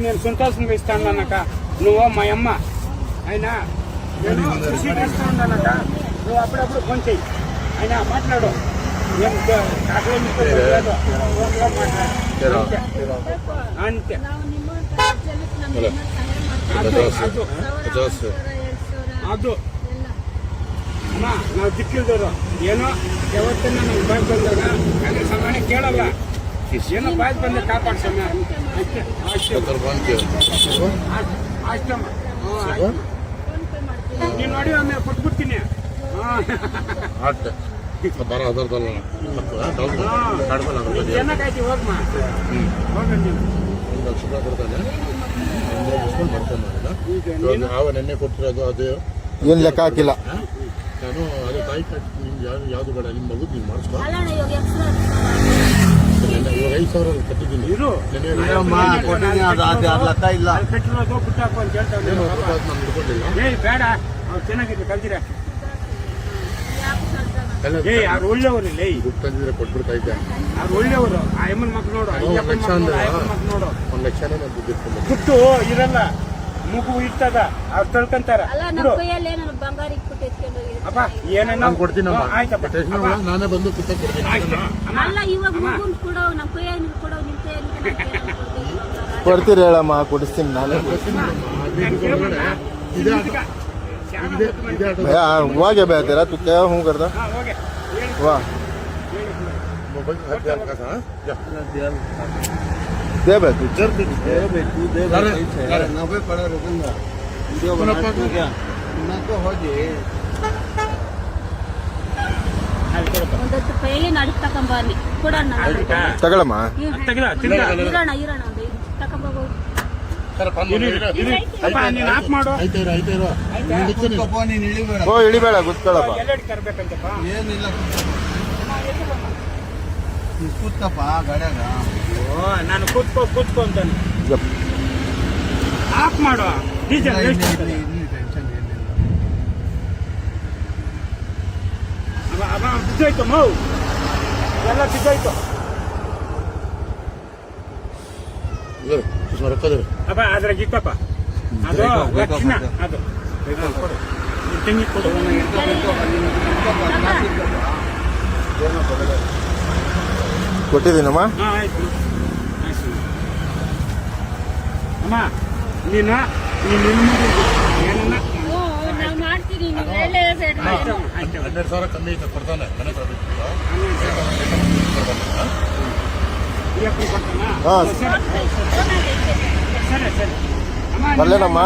నేను సంతోషంగా ఇస్తాను అన్నక నువ్వు మా అమ్మ అయినా నేను ఖుషిగా ఇస్తా ఉన్నానక నువ్వు అప్పుడప్పుడు ఫోన్ చెయ్యి అయినా మాట్లాడు నేను అంతే ಅದು ಅಮ್ಮ ನಾವು ದಿಕ್ಕಿಲ್ದವರು ಏನೋ ಯಾವತ್ತನ್ನ ನಮ್ಗೆ ಬಾಯ್ ಬಂದಾಗ ಅದ್ರ ಸಮಯ ಕೇಳಲ್ಲ ಏನೋ ಬಾಯ್ ಬಂದ ಕಾಪಾಡ ಸಮಯ ಅಷ್ಟಮ್ಮ ನೀನು ನೋಡಿ ಆಮೇಲೆ ಕೊಟ್ಬಿಡ್ತೀನಿ ಚೆನ್ನಾಗಾಯ್ತು ಹೋಗಮ್ಮ ಹೋಗ ನೀನು ನೆನ್ನೆ ಕೊಟ್ಟಿರೋದು ಅದು ಏನು ಲೆಕ್ಕ ಹಾಕಿಲ್ಲ. ನಾನು ಅದೇ ತಾಯಿ ನಿಮ್ಗೆ ಯಾವುದು ಬೇಡ ನಿಮ್ಮ ಮಗು ನೀವು ಮಾಡಿಸ್ಕೊ. ಇವಾಗ 5,000 ಕಟ್ಟಿದ್ದೀನಿ. ಲೆಕ್ಕ ಇಲ್ಲ. ಬೇಡ ಚೆನ್ನಾಗಿದೆ ಕಲ್ತಿರ ಅವ್ರು ಒಳ್ಳೆಯವ್ರಿಲ್ಲ ದುಡ್ಡು ತಂದಿದ್ರೆ ಕೊಟ್ಬಿಡ್ತಾ ಇದ್ದೆ. ಅವ್ರು ಒಳ್ಳೆಯವರು ಆ ಅಮ್ಮನ ಮಕ್ಳು ನೋಡು 1 ಲಕ್ಷ ಅಂದ್ರೆ ನೋಡು 1 ಲಕ್ಷನೇ ನಾನು ದುಡ್ಡು ಇಟ್ಕೊಂಡು ದುಡ್ಡು ಇರಲ್ಲ ಮಗು ಇರ್ತದ ಅವ್ರು ತಳ್ಕೊಂತಾರ ಅಪ್ಪ ಏನೇನೋ ಕೊಡ್ತೀನಮ್ಮ. ಆಯ್ತಪ್ಪ ನಾನೇ ಬಂದು ಕಿತ್ತ ಕೊಡ್ತೀನಿ. ಕೊಡ್ತೀರಿ ಹೇಳಮ್ಮ, ಕೊಡಿಸ್ತೀನಿ ನಾನೇ. हुआ क्या बात तेरा तू क्या हूँ करता वाह दे बे तू चल तू दे नब्बे पड़ा रुकूंगा वीडियो बना क्या ना तो हो जे ಪೈಲಿ ನಡಿಸ್ತಕೊಂಬನ್ನಿ ಕೂಡ ತಗೊಳಮ್ಮ ಓ ಇಳಿಬೇಡ ಗೊತ್ತಳಪ್ಪ ಏನಿಲ್ಲ ಕೂತ್ಕಪ್ಪ ಗಾಡ್ಯಾಗ. ಓ ನಾನು ಕೂತ್ಕೊ ಅಂತಾನೆ ಆಫ್ ಮಾಡು ಡೀಸೆಲ್ ಬಿದ್ದೋಯ್ತು ಮೌ ಎಲ್ಲ ಬಿದ್ದೋಯ್ತು ಅಪ್ಪ ಅದ್ರಾಗ ಇಕ್ಕಪ್ಪ ಅದು ಲಕ್ಷಣ ಅದು ತೆಂಗಿ ಕೊಡು ಕೊಟ್ಟಿದ್ದೀನಮ್ಮ. ಆಯ್ತು ಅಮ್ಮ ನೀನು ಏನನ್ನ 12,000 ಕಮ್ಮಿ ಐತೆ ಕೊಡ್ತಾನೆ ಮನೆ ಹಾಂ ಸರಿ ಬರ್ಲೇನಮ್ಮ.